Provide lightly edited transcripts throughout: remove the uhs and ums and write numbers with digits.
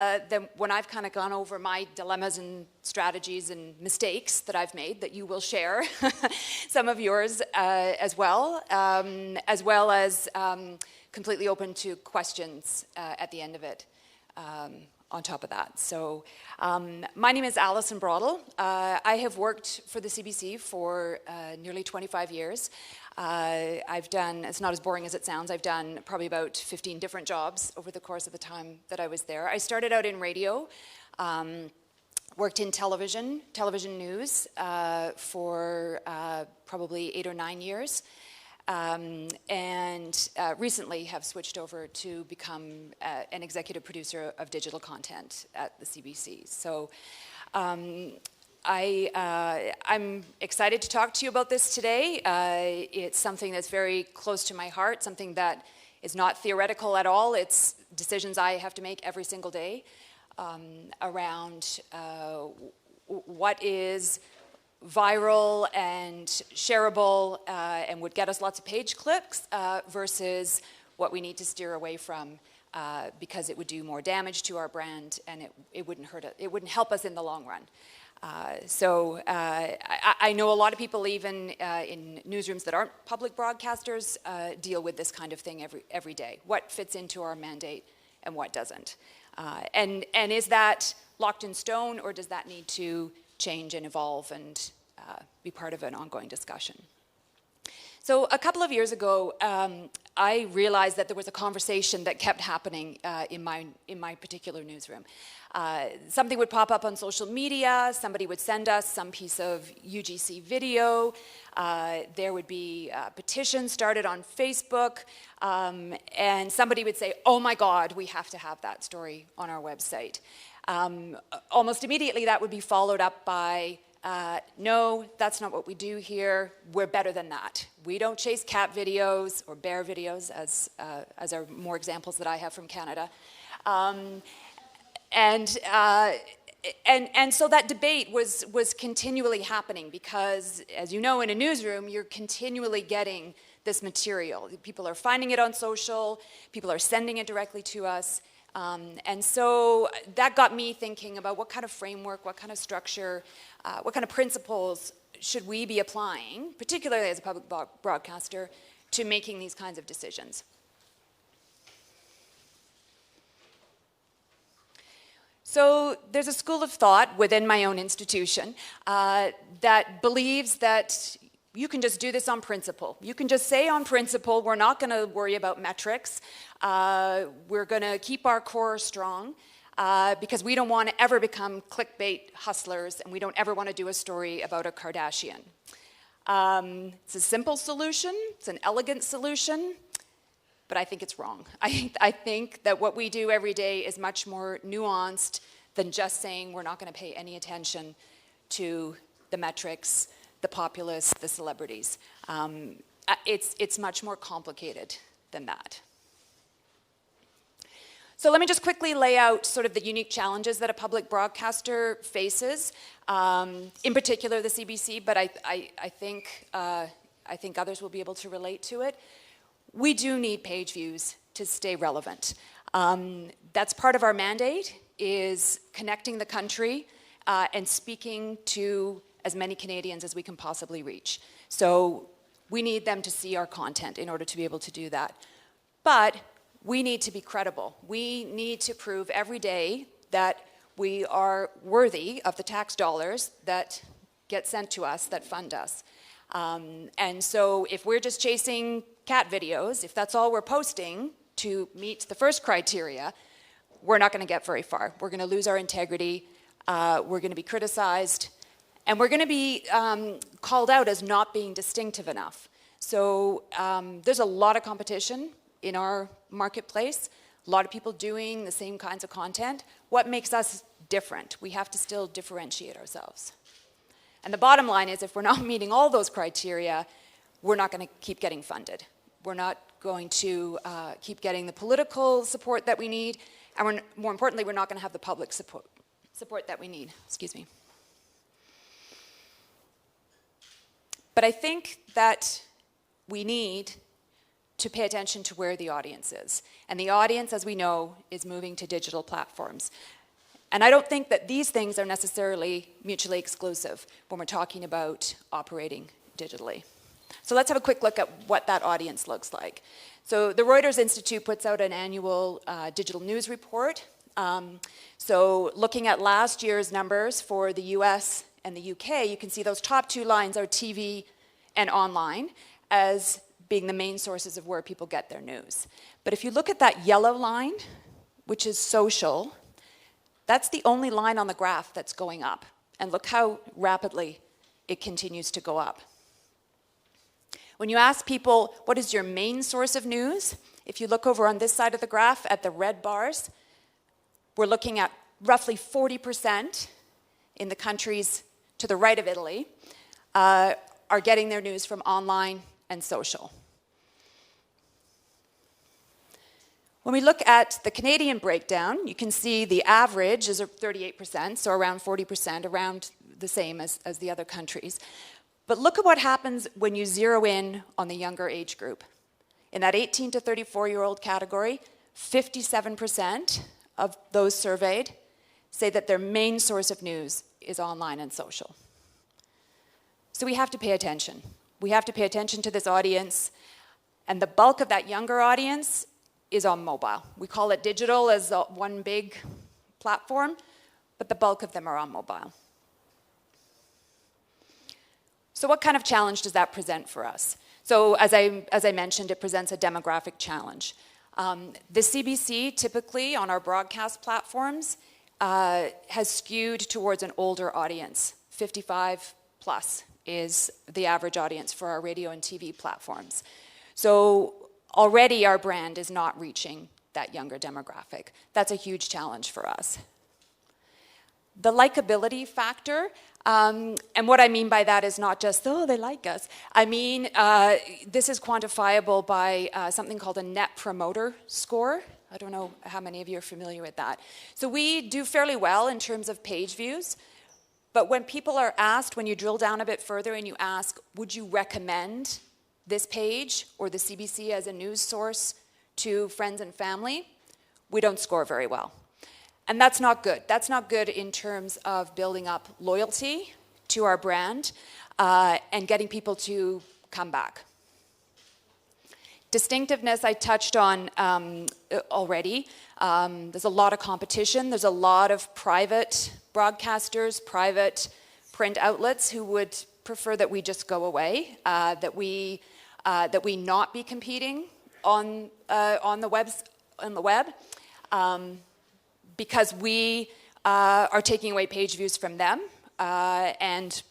then when I've kind of gone over my dilemmas and strategies and mistakes that I've made, that you will share some of yours as well as completely open to questions at the end of it on top of that. So my name is Alison Broddle. I have worked for the CBC for nearly 25 years. I've done, it's not as boring as it sounds, I've done probably about 15 different jobs over the course of the time that I was there. I started out in radio, worked in television news for probably 8 or 9 years, and recently have switched over to become an executive producer of digital content at the CBC. So I'm excited to talk to you about this today. It's something that's very close to my heart, something that is not theoretical at all. It's decisions I have to make every single day around what is viral and shareable and would get us lots of page clicks versus what we need to steer away from because it would do more damage to our brand and it wouldn't help us in the long run. So I know a lot of people even in newsrooms that aren't public broadcasters deal with this kind of thing every day. What fits into our mandate and what doesn't? And is that locked in stone, or does that need to change and evolve and be part of an ongoing discussion? So a couple of years ago, I realized that there was a conversation that kept happening in my particular newsroom. Something would pop up on social media, somebody would send us some piece of UGC video, there would be a petition started on Facebook, and somebody would say, oh my God, we have to have that story on our website. Almost immediately that would be followed up by, no, that's not what we do here. We're better than that. We don't chase cat videos or bear videos, as are more examples that I have from Canada. And so that debate was continually happening because, as you know, in a newsroom, you're continually getting this material. People are finding it on social. People are sending it directly to us. And so that got me thinking about what kind of framework, what kind of structure, what kind of principles should we be applying, particularly as a public broadcaster, to making these kinds of decisions. So there's a school of thought within my own institution that believes that you can just do this on principle. You can just say on principle, we're not going to worry about metrics. We're going to keep our core strong because we don't want to ever become clickbait hustlers and we don't ever want to do a story about a Kardashian. It's a simple solution. It's an elegant solution. But I think it's wrong. I think that what we do every day is much more nuanced than just saying we're not going to pay any attention to the metrics, the populace, the celebrities. It's much more complicated than that. So let me just quickly lay out sort of the unique challenges that a public broadcaster faces, in particular the CBC, but I think others will be able to relate to it. We do need page views to stay relevant. That's part of our mandate, is connecting the country and speaking to as many Canadians as we can possibly reach. So we need them to see our content in order to be able to do that. But we need to be credible. We need to prove every day that we are worthy of the tax dollars that get sent to us, that fund us. And so if we're just chasing cat videos, if that's all we're posting to meet the first criteria, we're not going to get very far. We're going to lose our integrity, we're going to be criticized, and we're going to be called out as not being distinctive enough. So there's a lot of competition in our marketplace, a lot of people doing the same kinds of content. What makes us different? We have to still differentiate ourselves. And the bottom line is, if we're not meeting all those criteria, we're not going to keep getting funded. We're not going to keep getting the political support that we need, and more importantly, we're not going to have the public support that we need. Excuse me. But I think that we need to pay attention to where the audience is. And the audience, as we know, is moving to digital platforms. And I don't think that these things are necessarily mutually exclusive when we're talking about operating digitally. So let's have a quick look at what that audience looks like. So the Reuters Institute puts out an annual digital news report. So looking at last year's numbers for the US and the UK, you can see those top two lines are TV and online as being the main sources of where people get their news. But if you look at that yellow line, which is social, that's the only line on the graph that's going up. And look how rapidly it continues to go up. When you ask people, what is your main source of news? If you look over on this side of the graph at the red bars, we're looking at roughly 40% in the countries to the right of Italy are getting their news from online and social. When we look at the Canadian breakdown, you can see the average is 38%, so around 40%, around the same as the other countries. But look at what happens when you zero in on the younger age group. In that 18 to 34-year-old category, 57% of those surveyed say that their main source of news is online and social. So we have to pay attention. We have to pay attention to this audience, and the bulk of that younger audience is on mobile. We call it digital as one big platform, but the bulk of them are on mobile. So what kind of challenge does that present for us? So as I mentioned, it presents a demographic challenge. The CBC typically on our broadcast platforms has skewed towards an older audience. 55 plus is the average audience for our radio and TV platforms. So already our brand is not reaching that younger demographic. That's a huge challenge for us. The likability factor, and what I mean by that is not just, oh, they like us. I mean, this is quantifiable by something called a net promoter score. I don't know how many of you are familiar with that. So we do fairly well in terms of page views, but when people are asked, when you drill down a bit further and you ask, would you recommend this page or the CBC as a news source to friends and family, we don't score very well. And that's not good. That's not good in terms of building up loyalty to our brand and getting people to come back. Distinctiveness I touched on already. There's a lot of competition. There's a lot of private broadcasters, private print outlets who would prefer that we just go away, that we not be competing on the web. Because we are taking away page views from them, and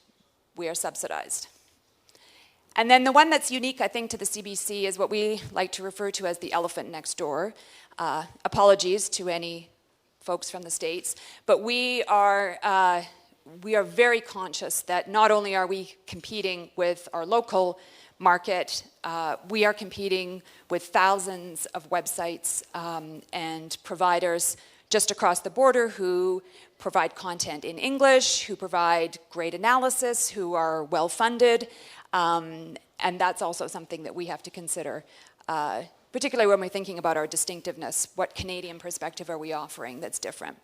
we are subsidized. And then the one that's unique, I think, to the CBC is what we like to refer to as the elephant next door. Apologies to any folks from the States, but we are very conscious that not only are we competing with our local market, we are competing with thousands of websites and providers just across the border who provide content in English, who provide great analysis, who are well-funded, and that's also something that we have to consider, particularly when we're thinking about our distinctiveness. What Canadian perspective are we offering that's different?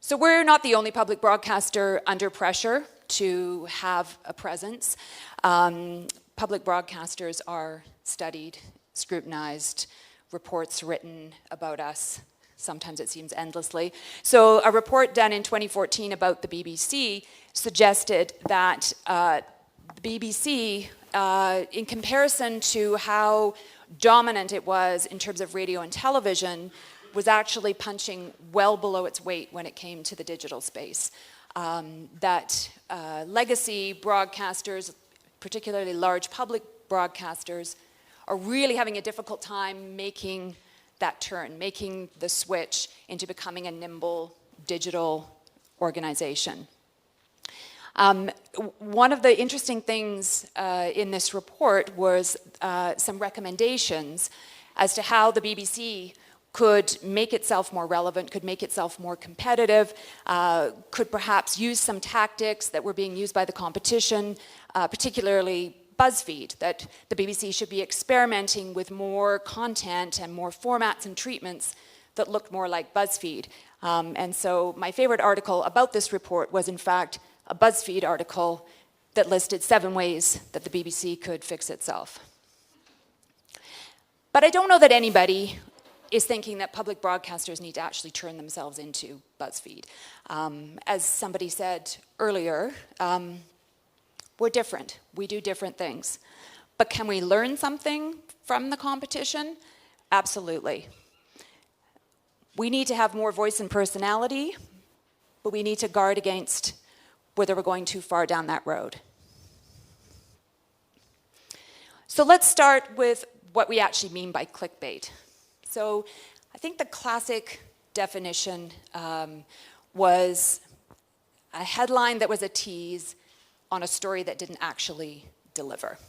So we're not the only public broadcaster under pressure to have a presence. Public broadcasters are studied, scrutinized, reports written about us. Sometimes it seems endlessly. So a report done in 2014 about the BBC suggested that the BBC, in comparison to how dominant it was in terms of radio and television, was actually punching well below its weight when it came to the digital space. That legacy broadcasters, particularly large public broadcasters, are really having a difficult time making that turn, making the switch into becoming a nimble digital organization. One of the interesting things in this report was some recommendations as to how the BBC could make itself more relevant, could make itself more competitive, could perhaps use some tactics that were being used by the competition, particularly BuzzFeed, that the BBC should be experimenting with more content and more formats and treatments that looked more like BuzzFeed. And so my favorite article about this report was, in fact, a BuzzFeed article that listed 7 ways that the BBC could fix itself. But I don't know that anybody is thinking that public broadcasters need to actually turn themselves into BuzzFeed. As somebody said earlier, we're different. We do different things. But can we learn something from the competition? Absolutely. We need to have more voice and personality, but we need to guard against whether we're going too far down that road. So let's start with what we actually mean by clickbait. So I think the classic definition was a headline that was a tease on a story that didn't actually deliver.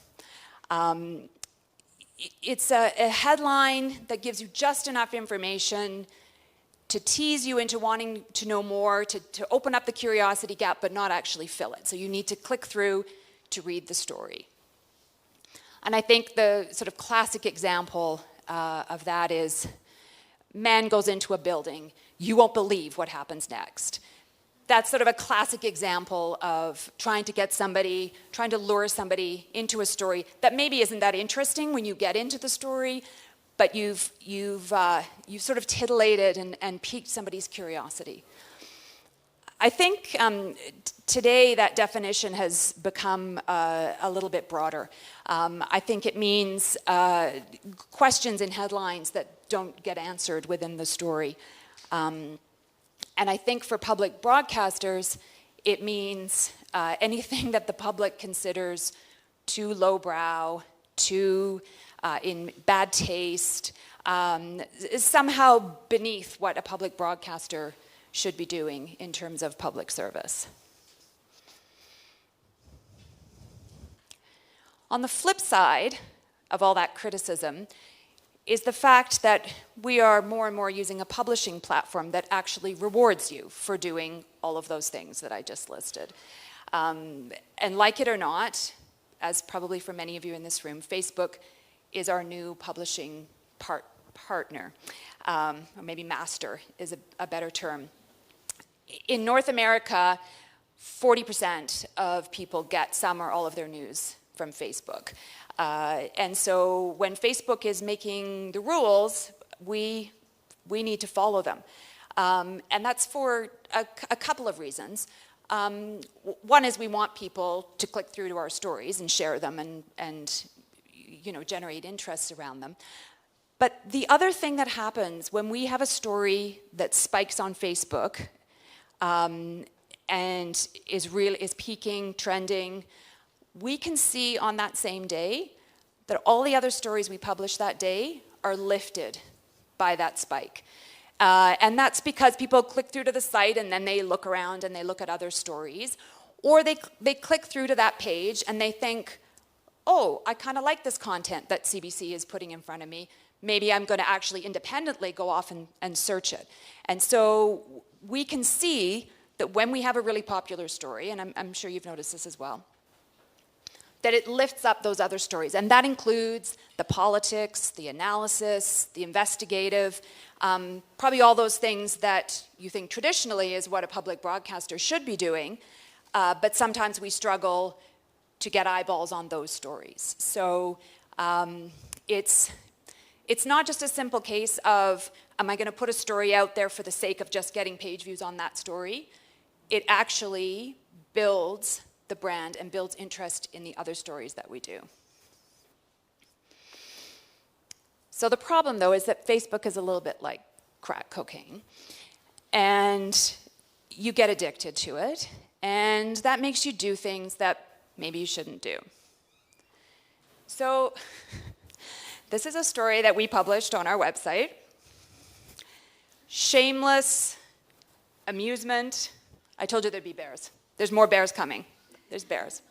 It's a headline that gives you just enough information to tease you into wanting to know more, to open up the curiosity gap, but not actually fill it. So you need to click through to read the story. And I think the sort of classic example of that is, man goes into a building, you won't believe what happens next. That's sort of a classic example of trying to get somebody, trying to lure somebody into a story that maybe isn't that interesting when you get into the story, but you've sort of titillated and piqued somebody's curiosity. I think today that definition has become a little bit broader. I think it means questions in headlines that don't get answered within the story. And I think for public broadcasters, it means anything that the public considers too lowbrow, too in bad taste, is somehow beneath what a public broadcaster should be doing in terms of public service. On the flip side of all that criticism is the fact that we are more and more using a publishing platform that actually rewards you for doing all of those things that I just listed. And like it or not, as probably for many of you in this room, Facebook is our new publishing partner, or maybe master is a better term. In North America, 40% of people get some or all of their news from Facebook. And so when Facebook is making the rules, we need to follow them. And that's for a couple of reasons. One is we want people to click through to our stories and share them and generate interest around them. But the other thing that happens when we have a story that spikes on Facebook and is peaking, trending, we can see on that same day that all the other stories we publish that day are lifted by that spike. And that's because people click through to the site and then they look around and they look at other stories. Or they click through to that page and they think, oh, I kind of like this content that CBC is putting in front of me. Maybe I'm going to actually independently go off and search it. And so we can see that when we have a really popular story, and I'm sure you've noticed this as well, that it lifts up those other stories. And that includes the politics, the analysis, the investigative, probably all those things that you think traditionally is what a public broadcaster should be doing, but sometimes we struggle to get eyeballs on those stories. So it's not just a simple case of, am I going to put a story out there for the sake of just getting page views on that story? It actually builds the brand and builds interest in the other stories that we do. So the problem, though, is that Facebook is a little bit like crack cocaine. And you get addicted to it. And that makes you do things that maybe you shouldn't do. So this is a story that we published on our website. Shameless amusement. I told you there'd be bears. There's more bears coming. There's bears.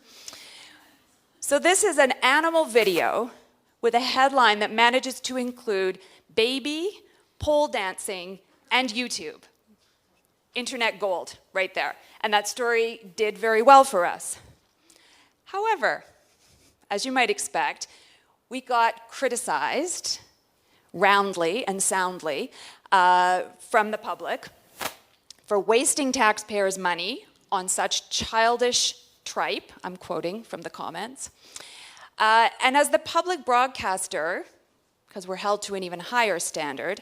So this is an animal video with a headline that manages to include baby, pole dancing, and YouTube. Internet gold right there. And that story did very well for us. However, as you might expect, we got criticized roundly and soundly from the public for wasting taxpayers' money on such childish tripe, I'm quoting from the comments. And as the public broadcaster, because we're held to an even higher standard,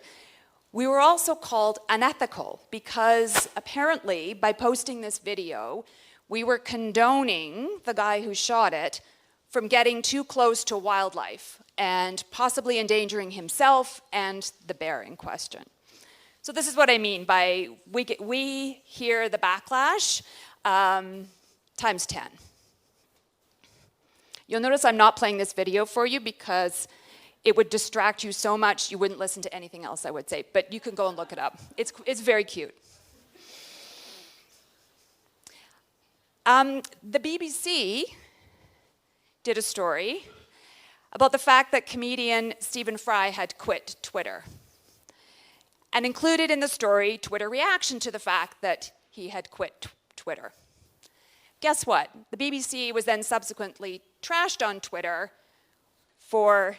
we were also called unethical because apparently by posting this video, we were condoning the guy who shot it from getting too close to wildlife and possibly endangering himself and the bear in question. So this is what I mean by we hear the backlash times 10. You'll notice I'm not playing this video for you because it would distract you so much you wouldn't listen to anything else I would say, but you can go and look it up. It's very cute. The BBC did a story about the fact that comedian Stephen Fry had quit Twitter. And included in the story, Twitter reaction to the fact that he had quit Twitter. Guess what? The BBC was then subsequently trashed on Twitter for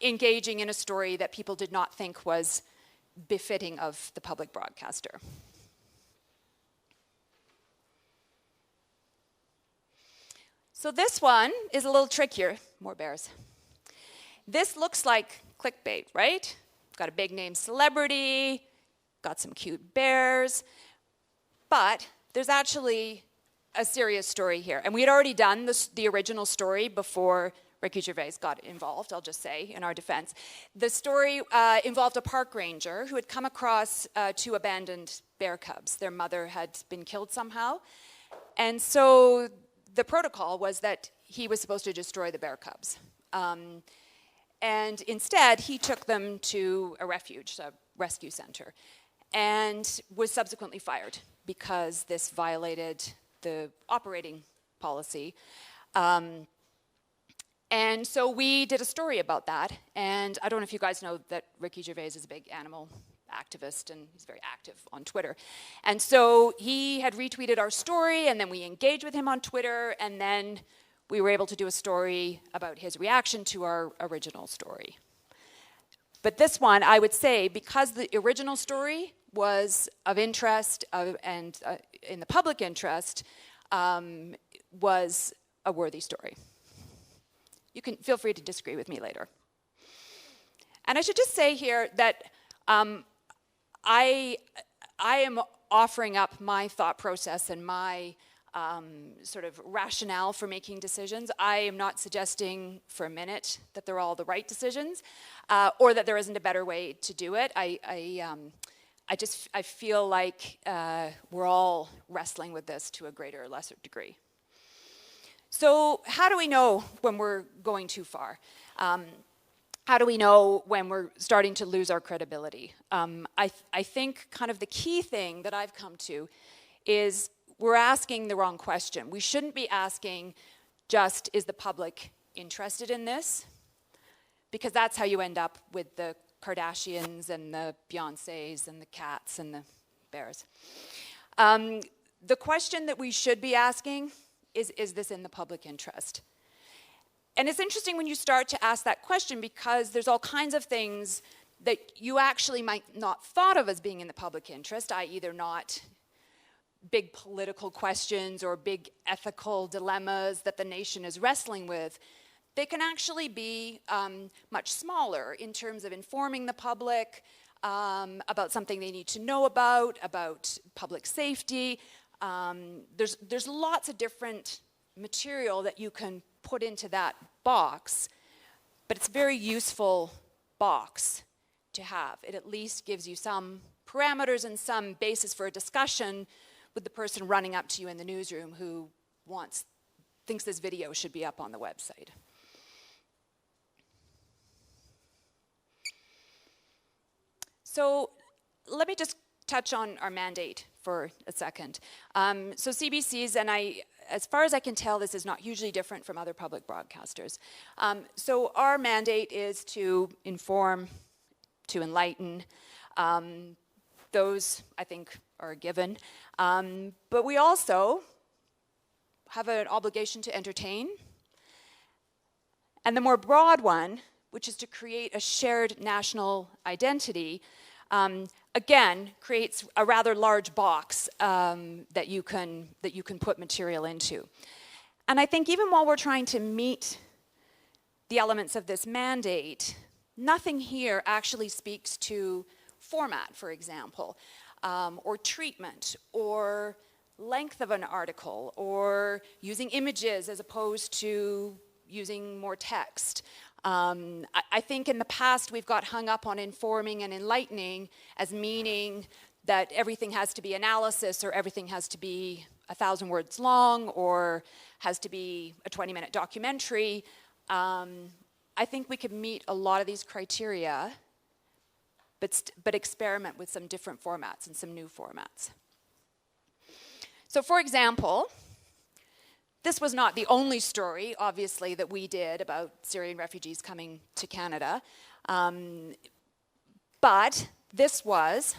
engaging in a story that people did not think was befitting of the public broadcaster. So this one is a little trickier. More bears. This looks like clickbait, right? Got a big name celebrity, got some cute bears, but there's actually a serious story here. And we had already done the original story before Ricky Gervais got involved, I'll just say, in our defense. The story involved a park ranger who had come across 2 abandoned bear cubs. Their mother had been killed somehow. And so the protocol was that he was supposed to destroy the bear cubs. And instead, he took them to a refuge, a rescue center, and was subsequently fired because this violated the operating policy. And so we did a story about that. And I don't know if you guys know that Ricky Gervais is a big animal activist, and he's very active on Twitter. And so he had retweeted our story, and then we engaged with him on Twitter, and then we were able to do a story about his reaction to our original story. But this one, I would say, because the original story was of interest and in the public interest, was a worthy story. You can feel free to disagree with me later. And I should just say here that I am offering up my thought process and my sort of rationale for making decisions. I am not suggesting for a minute that they're all the right decisions or that there isn't a better way to do it. I feel like we're all wrestling with this to a greater or lesser degree. So how do we know when we're going too far? How do we know when we're starting to lose our credibility? I think kind of the key thing that I've come to is we're asking the wrong question. We shouldn't be asking just, is the public interested in this? Because that's how you end up with the Kardashians and the Beyoncés and the cats and the bears. The question that we should be asking is this in the public interest? And it's interesting when you start to ask that question because there's all kinds of things that you actually might not thought of as being in the public interest, i.e. they're not big political questions or big ethical dilemmas that the nation is wrestling with. They can actually be much smaller in terms of informing the public about something they need to know about public safety. There's lots of different material that you can put into that box, but it's a very useful box to have. It at least gives you some parameters and some basis for a discussion with the person running up to you in the newsroom who thinks this video should be up on the website. So let me just touch on our mandate for a second. So CBC's, and as far as I can tell, this is not hugely different from other public broadcasters. So our mandate is to inform, to enlighten. Those, I think, are a given. But we also have an obligation to entertain And the more broad one, which is to create a shared national identity, again, creates a rather large box that you can put material into. And I think even while we're trying to meet the elements of this mandate, nothing here actually speaks to format, for example, or treatment, or length of an article, or using images as opposed to using more text. I think in the past we've got hung up on informing and enlightening as meaning that everything has to be analysis, or everything has to be 1,000 words long, or has to be a 20-minute documentary. I think we could meet a lot of these criteria, but experiment with some different formats and some new formats. So for example, this was not the only story, obviously, that we did about Syrian refugees coming to Canada, but this was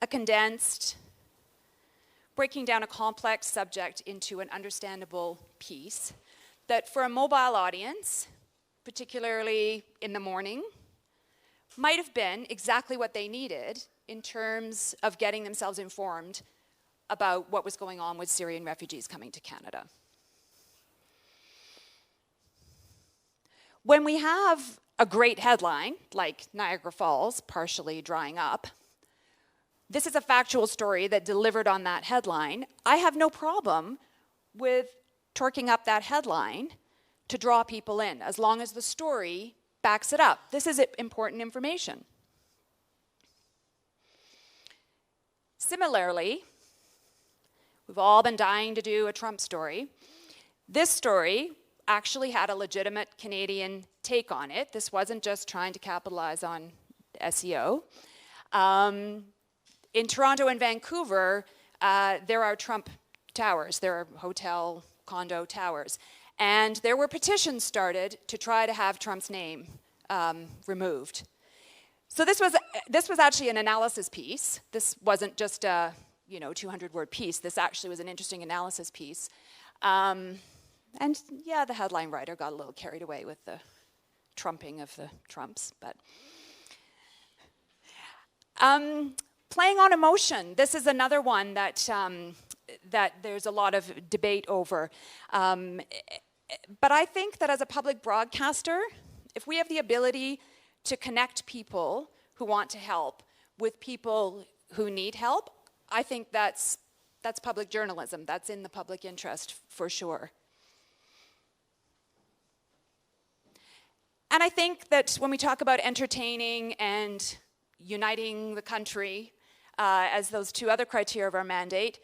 a condensed, breaking down a complex subject into an understandable piece that for a mobile audience, particularly in the morning, might have been exactly what they needed in terms of getting themselves informed about what was going on with Syrian refugees coming to Canada. When we have a great headline, like Niagara Falls partially drying up, this is a factual story that delivered on that headline. I have no problem with torquing up that headline to draw people in, as long as the story backs it up. This is important information. Similarly, we've all been dying to do a Trump story. This story actually had a legitimate Canadian take on it. This wasn't just trying to capitalize on SEO. In Toronto and Vancouver, there are Trump towers. There are hotel, condo towers. And there were petitions started to try to have Trump's name removed. So this was actually an analysis piece. This wasn't just a 200-word piece. This actually was an interesting analysis piece. And yeah, the headline writer got a little carried away with the trumping of the Trumps, but playing on emotion. This is another one that there's a lot of debate over. But I think that as a public broadcaster, if we have the ability to connect people who want to help with people who need help, I think that's public journalism. That's in the public interest for sure. And I think that when we talk about entertaining and uniting the country as those two other criteria of our mandate,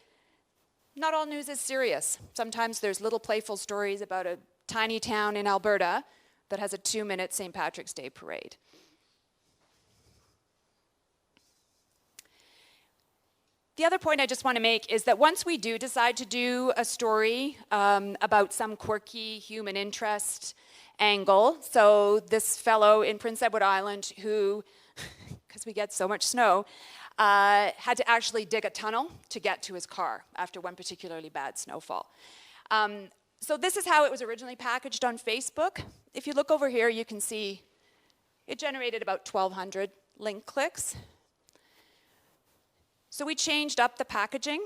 not all news is serious. Sometimes there's little playful stories about a tiny town in Alberta that has a 2-minute St. Patrick's Day parade. The other point I just want to make is that once we do decide to do a story about some quirky human interest angle, so this fellow in Prince Edward Island who, because we get so much snow, had to actually dig a tunnel to get to his car after one particularly bad snowfall. So this is how it was originally packaged on Facebook. If you look over here, you can see it generated about 1,200 link clicks. So we changed up the packaging.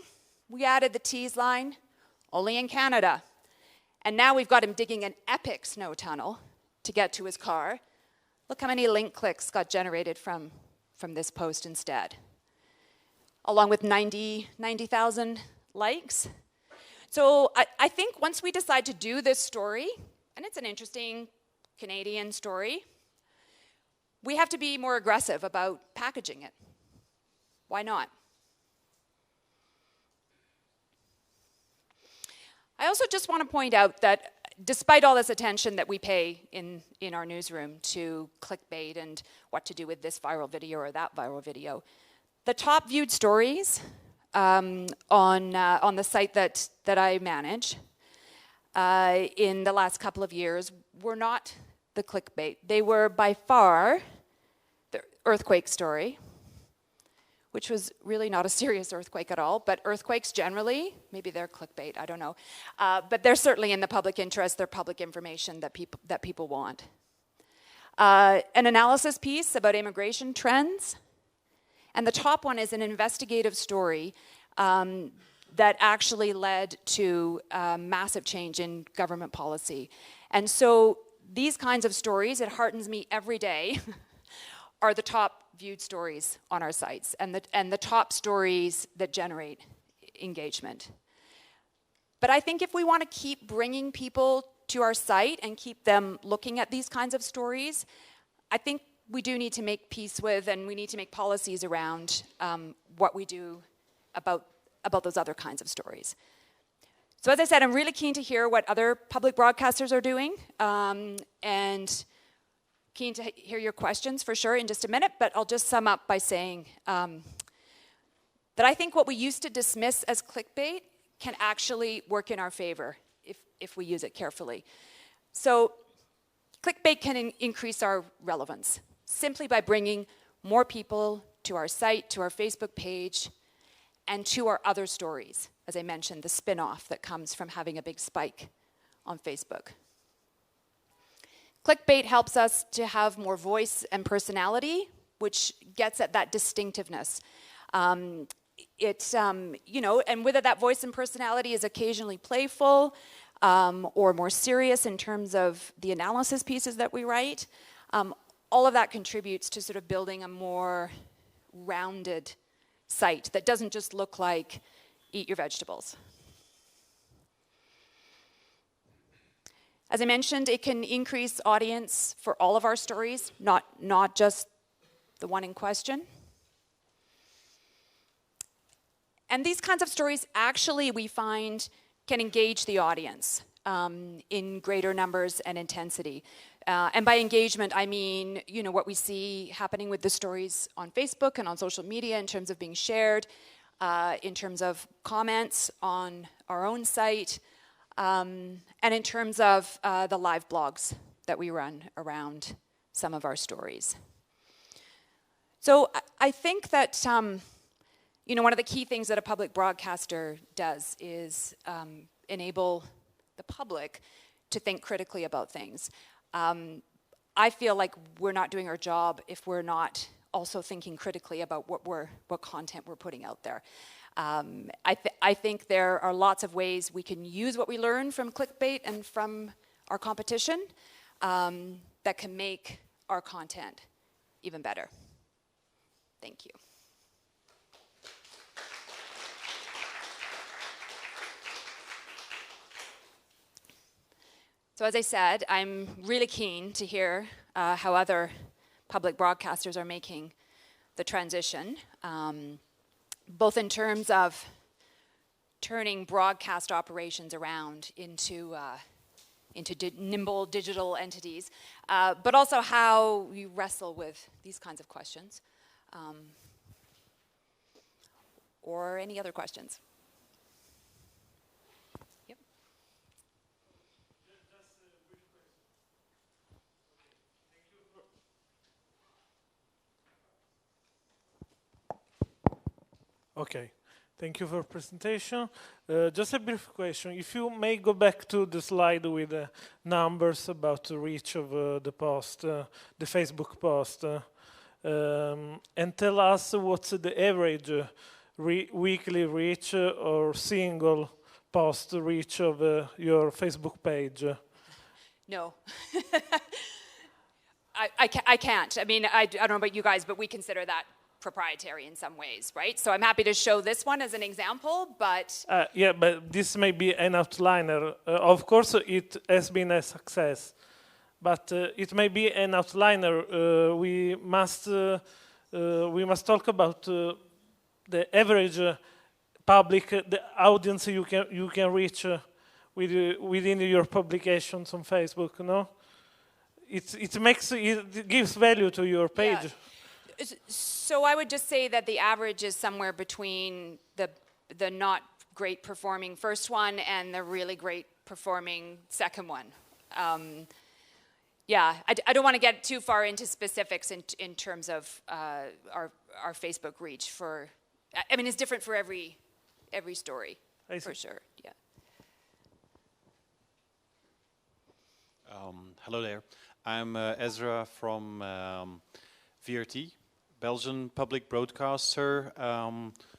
We added the tease line, only in Canada. And now we've got him digging an epic snow tunnel to get to his car. Look how many link clicks got generated from this post instead, along with 90,000 likes. So I think once we decide to do this story, and it's an interesting Canadian story, we have to be more aggressive about packaging it. Why not? I also just want to point out that despite all this attention that we pay in our newsroom to clickbait and what to do with this viral video or that viral video, the top viewed stories on the site that I manage in the last couple of years were not the clickbait. They were by far the earthquake story, which was really not a serious earthquake at all, but earthquakes generally, maybe they're clickbait, I don't know, but they're certainly in the public interest, they're public information that people want. An analysis piece about immigration trends, and the top one is an investigative story that actually led to massive change in government policy. And so these kinds of stories, it heartens me every day, are the top viewed stories on our sites and the top stories that generate engagement. But I think if we want to keep bringing people to our site and keep them looking at these kinds of stories, I think we do need to make peace with, and we need to make policies around what we do about those other kinds of stories. So as I said, I'm really keen to hear what other public broadcasters are doing, and keen to hear your questions for sure in just a minute, but I'll just sum up by saying that I think what we used to dismiss as clickbait can actually work in our favor if we use it carefully. So clickbait can increase our relevance simply by bringing more people to our site, to our Facebook page, and to our other stories. As I mentioned, the spin-off that comes from having a big spike on Facebook. Clickbait helps us to have more voice and personality, which gets at that distinctiveness. And whether that voice and personality is occasionally playful or more serious in terms of the analysis pieces that we write, all of that contributes to sort of building a more rounded site that doesn't just look like eat your vegetables. As I mentioned, it can increase audience for all of our stories, not just the one in question. And these kinds of stories actually, we find, can engage the audience in greater numbers and intensity. And by engagement, I mean, what we see happening with the stories on Facebook and on social media in terms of being shared, in terms of comments on our own site, and in terms of the live blogs that we run around some of our stories. So I think that, one of the key things that a public broadcaster does is enable the public to think critically about things. I feel like we're not doing our job if we're not also thinking critically about what content we're putting out there. I think there are lots of ways we can use what we learn from clickbait and from our competition that can make our content even better. Thank you. So as I said, I'm really keen to hear how other public broadcasters are making the transition, both in terms of turning broadcast operations around into nimble digital entities, but also how you wrestle with these kinds of questions, or any other questions. Okay, thank you for presentation. Just a brief question. If you may go back to the slide with the numbers about the reach of the post, the Facebook post, and tell us what's the average weekly reach or single post reach of your Facebook page? No. I can't. I mean, I don't know about you guys, but we consider that proprietary in some ways, right? So I'm happy to show this one as an example, but... yeah, but this may be an outliner. Of course, it has been a success, but it may be an outliner. We must talk about the average public, the audience you can reach within your publications on Facebook. No, it gives value to your page. Yeah. So I would just say that the average is somewhere between the not great performing first one and the really great performing second one. Yeah, I don't want to get too far into specifics in terms of our Facebook reach for, I mean, it's different for every story, for sure, yeah. Hello there. I'm Ezra from VRT, Belgian public broadcaster,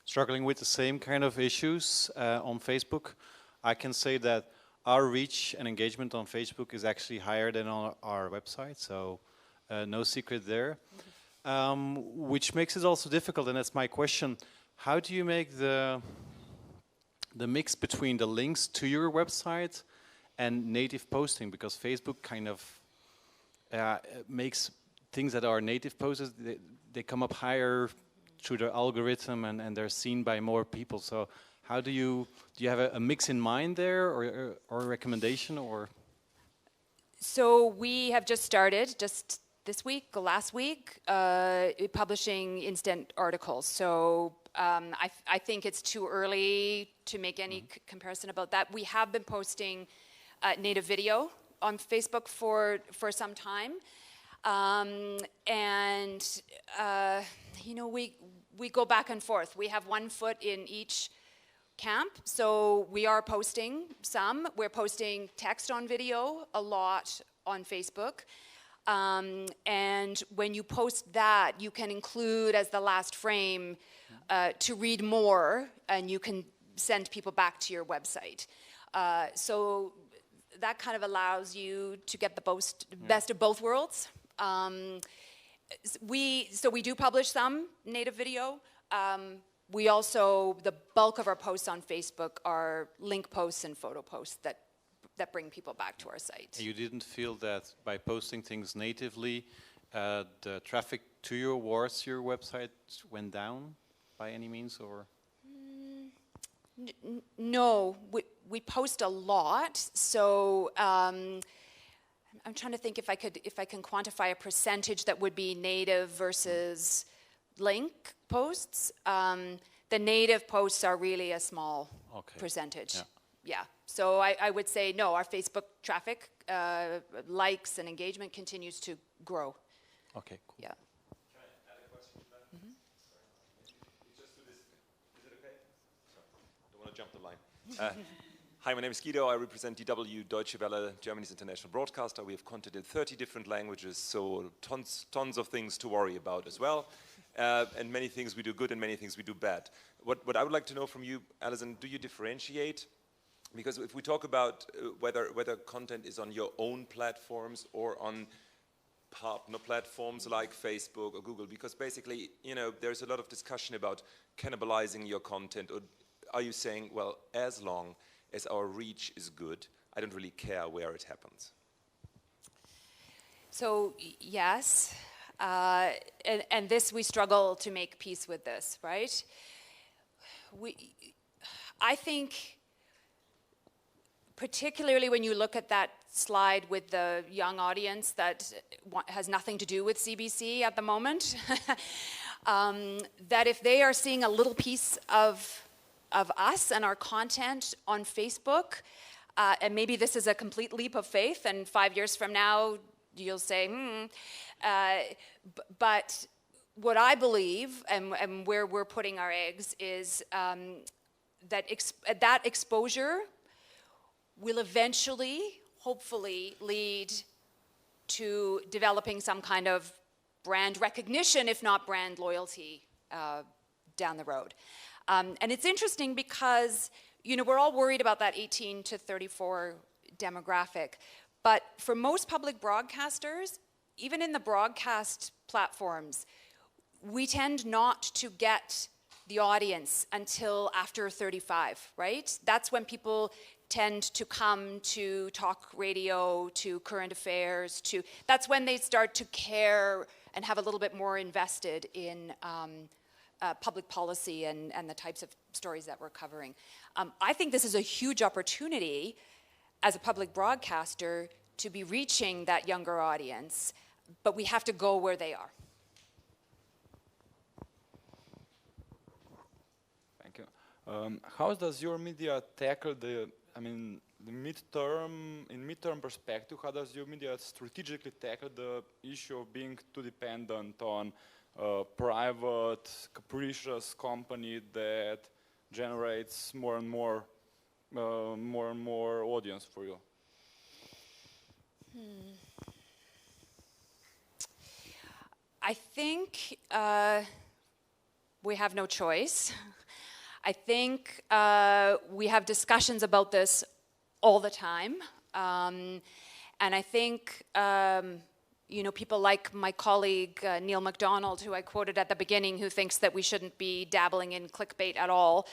struggling with the same kind of issues on Facebook. I can say that our reach and engagement on Facebook is actually higher than on our website, so no secret there. Which makes it also difficult, and that's my question. How do you make the mix between the links to your website and native posting? Because Facebook kind of makes things that are native posts, they come up higher through the algorithm and they're seen by more people. So how do you have a mix in mind there, or a recommendation, or? So we have just started, just this week, last week, publishing instant articles. So I think it's too early to make any comparison about that. We have been posting native video on Facebook for some time. You know, we go back and forth. We have one foot in each camp, so we are posting some. We're posting text on video a lot on Facebook. And when you post that, you can include as the last frame to read more, and you can send people back to your website. So that kind of allows you to get the best of both worlds. We do publish some native video. We also, the bulk of our posts on Facebook are link posts and photo posts that bring people back to our site. You didn't feel that by posting things natively, the traffic to your website went down by any means, or? No, we post a lot, so I'm trying to think if I can quantify a percentage that would be native versus link posts. The native posts are really a small percentage. Yeah. So I would say no, our Facebook traffic, likes and engagement continues to grow. Okay, cool. Yeah. Can I add a question to that? Just to this, is it okay? Sorry, don't want to jump the line. Hi, my name is Guido. I represent DW Deutsche Welle, Germany's international broadcaster. We have content in 30 different languages, so tons of things to worry about as well. And many things we do good and many things we do bad. What I would like to know from you, Alison, do you differentiate? Because if we talk about whether content is on your own platforms or on partner platforms like Facebook or Google, because basically, you know, there's a lot of discussion about cannibalizing your content, or are you saying, well, as long as our reach is good, I don't really care where it happens? So yes, and this, we struggle to make peace with this, right? I think, particularly when you look at that slide with the young audience that has nothing to do with CBC at the moment, that if they are seeing a little piece of us and our content on Facebook, and maybe this is a complete leap of faith, and 5 years from now you'll say, but what I believe, and where we're putting our eggs, is that exposure will eventually, hopefully, lead to developing some kind of brand recognition, if not brand loyalty, down the road. And it's interesting because, you know, we're all worried about that 18 to 34 demographic, but for most public broadcasters, even in the broadcast platforms, we tend not to get the audience until after 35, right? That's when people tend to come to talk radio, to current affairs, that's when they start to care and have a little bit more invested in public policy and the types of stories that we're covering. I think this is a huge opportunity as a public broadcaster to be reaching that younger audience, but we have to go where they are. Thank you. How does your media tackle the midterm perspective, how does your media strategically tackle the issue of being too dependent on private, capricious company that generates more and more audience for you? I think we have no choice. I think we have discussions about this all the time. And I think, people like my colleague Neil MacDonald, who I quoted at the beginning, who thinks that we shouldn't be dabbling in clickbait at all,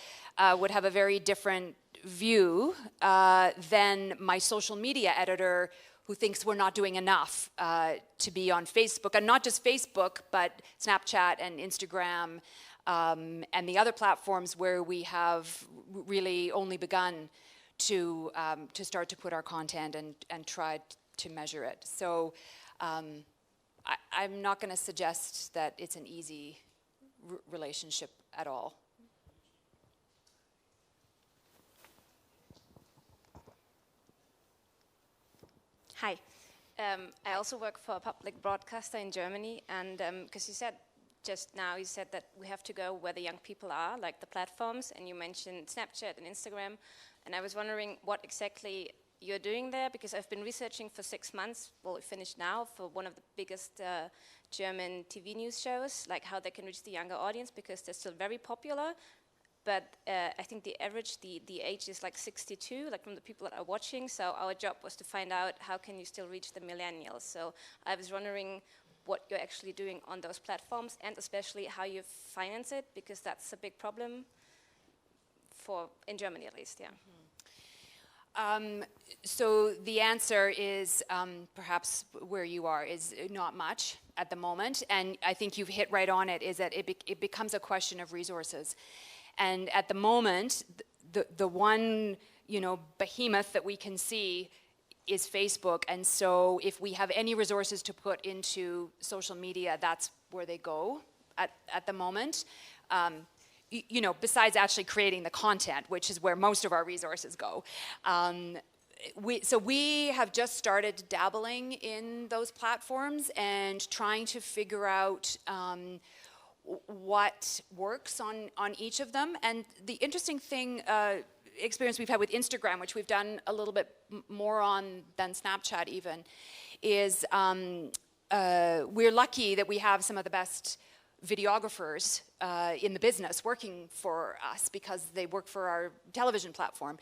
would have a very different view than my social media editor, who thinks we're not doing enough to be on Facebook, and not just Facebook, but Snapchat and Instagram and the other platforms where we have really only begun to start to put our content and try to measure it. So I'm not going to suggest that it's an easy relationship at all. Hi. I also work for a public broadcaster in Germany, and because you said just now, you said that we have to go where the young people are, like the platforms, and you mentioned Snapchat and Instagram, and I was wondering what exactly you're doing there, because I've been researching for 6 months, well, we finished now, for one of the biggest German TV news shows, like how they can reach the younger audience, because they're still very popular. But I think the average, the age is like 62, like from the people that are watching. So our job was to find out how can you still reach the millennials. So I was wondering what you're actually doing on those platforms, and especially how you finance it, because that's a big problem in Germany at least, yeah. So the answer is perhaps where you are is not much at the moment. And I think you've hit right on it, is that it becomes a question of resources. And at the moment, the one, behemoth that we can see is Facebook. And so if we have any resources to put into social media, that's where they go at the moment. Besides actually creating the content, which is where most of our resources go. So we have just started dabbling in those platforms and trying to figure out what works on each of them. And the interesting thing, experience we've had with Instagram, which we've done a little bit more on than Snapchat even, is we're lucky that we have some of the best videographers in the business working for us, because they work for our television platform.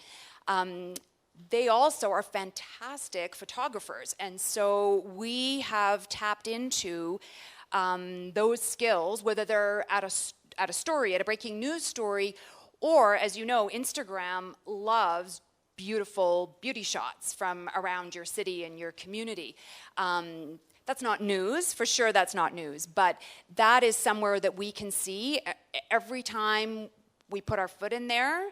They also are fantastic photographers, and so we have tapped into those skills, whether they're at a story, at a breaking news story, or, as you know, Instagram loves beautiful beauty shots from around your city and your community. That's not news, for sure that's not news, but that is somewhere that we can see every time we put our foot in there,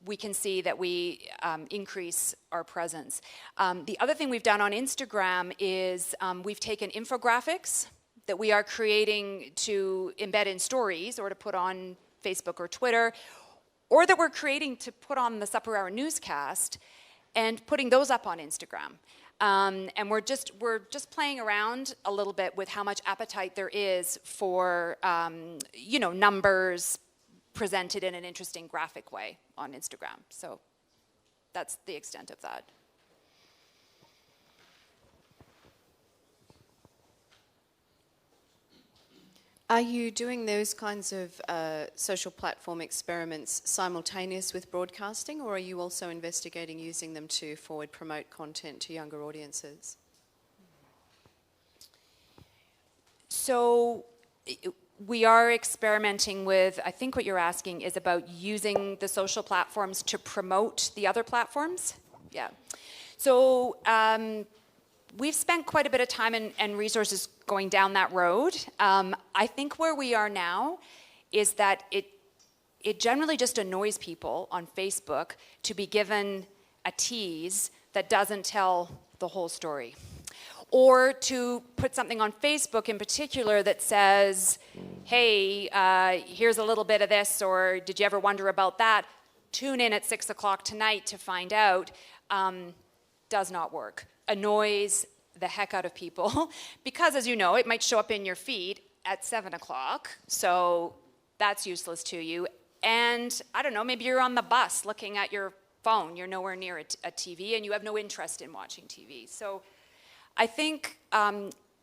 we can see that we increase our presence. The other thing we've done on Instagram is we've taken infographics that we are creating to embed in stories or to put on Facebook or Twitter, or that we're creating to put on the Supper Hour newscast and putting those up on Instagram. And we're just playing around a little bit with how much appetite there is for numbers presented in an interesting graphic way on Instagram. So that's the extent of that. Are you doing those kinds of social platform experiments simultaneous with broadcasting, or are you also investigating using them to forward promote content to younger audiences? So we are experimenting with, I think what you're asking is about using the social platforms to promote the other platforms. Yeah. So we've spent quite a bit of time and resources going down that road. I think where we are now is that it generally just annoys people on Facebook to be given a tease that doesn't tell the whole story. Or to put something on Facebook in particular that says, hey, here's a little bit of this, or did you ever wonder about that? Tune in at 6 o'clock tonight to find out, does not work. Annoys the heck out of people because, as you know, it might show up in your feed at 7 o'clock, so that's useless to you. And I don't know, maybe you're on the bus looking at your phone, you're nowhere near a TV, and you have no interest in watching TV. So I think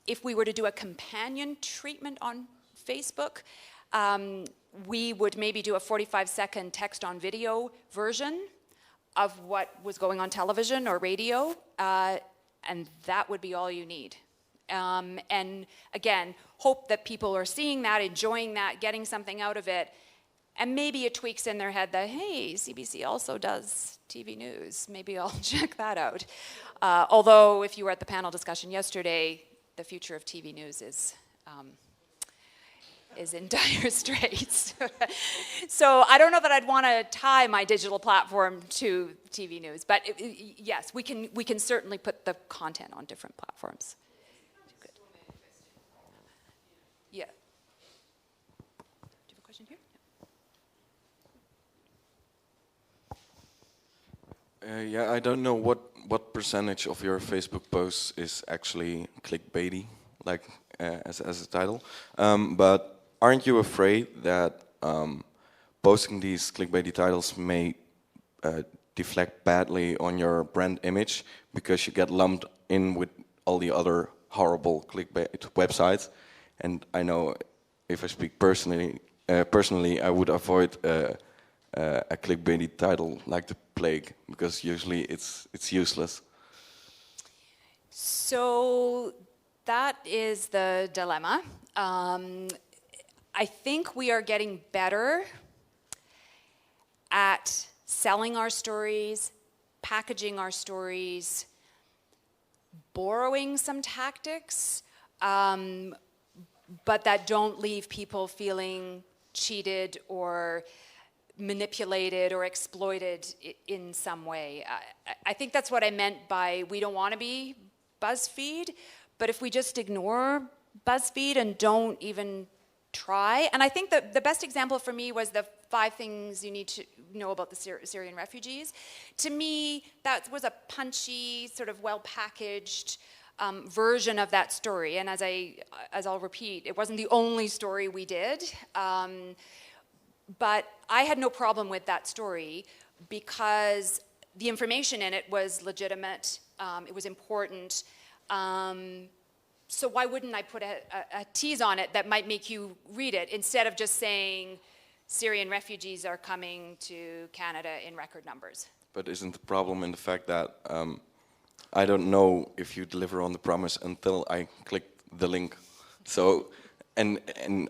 if we were to do a companion treatment on Facebook, we would maybe do a 45-second text on video version of what was going on television or radio, and that would be all you need. And again, hope that people are seeing that, enjoying that, getting something out of it, and maybe it tweaks in their head that, hey, CBC also does TV news. Maybe I'll check that out. Although, if you were at the panel discussion yesterday, the future of TV news is in dire straits. So I don't know that I'd want to tie my digital platform to TV news, but yes, we can certainly put the content on different platforms. Good. Yeah. Do you have a question here? Yeah, I don't know what percentage of your Facebook posts is actually clickbaity, like as a title, but aren't you afraid that posting these clickbaity titles may deflect badly on your brand image because you get lumped in with all the other horrible clickbait websites? And I know, if I speak personally, I would avoid a clickbaity title like the plague, because usually it's useless. So that is the dilemma. I think we are getting better at selling our stories, packaging our stories, borrowing some tactics, but that don't leave people feeling cheated or manipulated or exploited in some way. I think that's what I meant by we don't want to be BuzzFeed, but if we just ignore BuzzFeed and don't even try, and I think that the best example for me was the 5 things you need to know about the Syrian refugees. To me, that was a punchy, sort of well-packaged version of that story, and as I'll repeat, it wasn't the only story we did. But I had no problem with that story because the information in it was legitimate, it was important, so why wouldn't I put a tease on it that might make you read it instead of just saying Syrian refugees are coming to Canada in record numbers? But isn't the problem in the fact that I don't know if you deliver on the promise until I click the link? So, and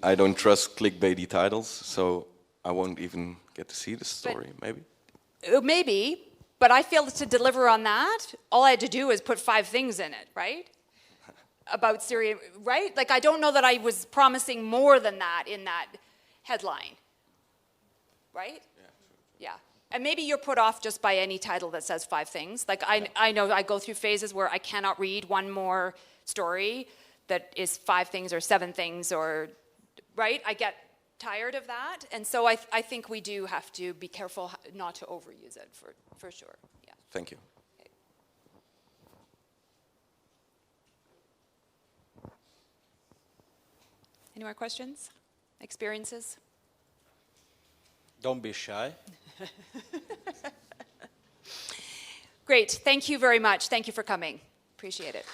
I don't trust clickbaity titles, so I won't even get to see the story, maybe? Maybe, but I failed to deliver on that. All I had to do is put 5 things in it, right? About Syria, right? Like, I don't know that I was promising more than that in that headline, right? Yeah. And maybe you're put off just by any title that says 5 things. Like, I know I go through phases where I cannot read one more story that is 5 things or 7 things or, right? I get tired of that, and so I think we do have to be careful not to overuse it for sure. Yeah. Thank you. Okay. Any more questions? Experiences? Don't be shy. Great. Thank you very much. Thank you for coming. Appreciate it.